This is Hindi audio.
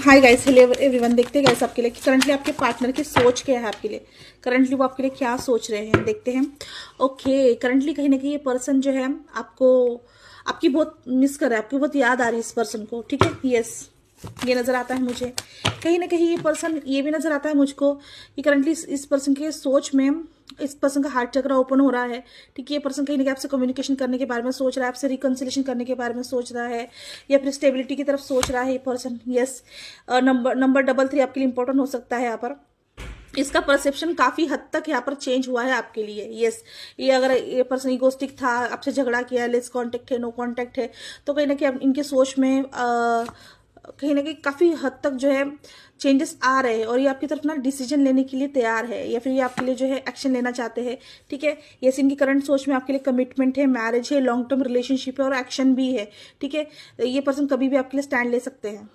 Hi guys, hello everyone. देखते हैं गाइस आपके लिए कि करंटली आपके पार्टनर की सोच क्या है आपके लिए। करंटली वो आपके लिए क्या सोच रहे हैं, देखते हैं। ओके, करंटली कहीं ना कहीं ये पर्सन जो है आपको, आपकी बहुत मिस कर रहा है, आपकी बहुत याद आ रही है इस पर्सन को। ठीक है, यस, ये नजर आता है मुझे। कहीं ना कहीं ये पर्सन, ये भी नजर आता है मुझको कि करंटली इस पर्सन के सोच में, इस पर्सन का हार्ट चक्र ओपन हो रहा है। ठीक है, ये पर्सन कहीं ना कहीं आपसे कम्युनिकेशन करने के बारे में सोच रहा है, आपसे रिकंसिलेशन करने के बारे में सोच रहा है, या फिर स्टेबिलिटी की तरफ सोच रहा है ये पर्सन। यस, नंबर 33 आपके लिए इंपॉर्टेंट हो सकता है यहाँ पर। इसका परसेप्शन काफी हद तक यहाँ पर चेंज हुआ है आपके लिए। यस, ये अगर ये पर्सन इगोस्टिक था, आपसे झगड़ा किया, लेस कांटेक्ट है, नो कांटेक्ट है, तो कहीं ना कहीं इनके सोच में कहीं ना कहीं काफी हद तक जो है चेंजेस आ रहे हैं, और ये आपकी तरफ ना डिसीजन लेने के लिए तैयार है, या फिर ये आपके लिए जो है एक्शन लेना चाहते हैं। ठीक है, ये इनकी करंट सोच में आपके लिए कमिटमेंट है, मैरिज है, लॉन्ग टर्म रिलेशनशिप है और एक्शन भी है। ठीक है, ये पर्सन कभी भी आपके लिए स्टैंड ले सकते हैं।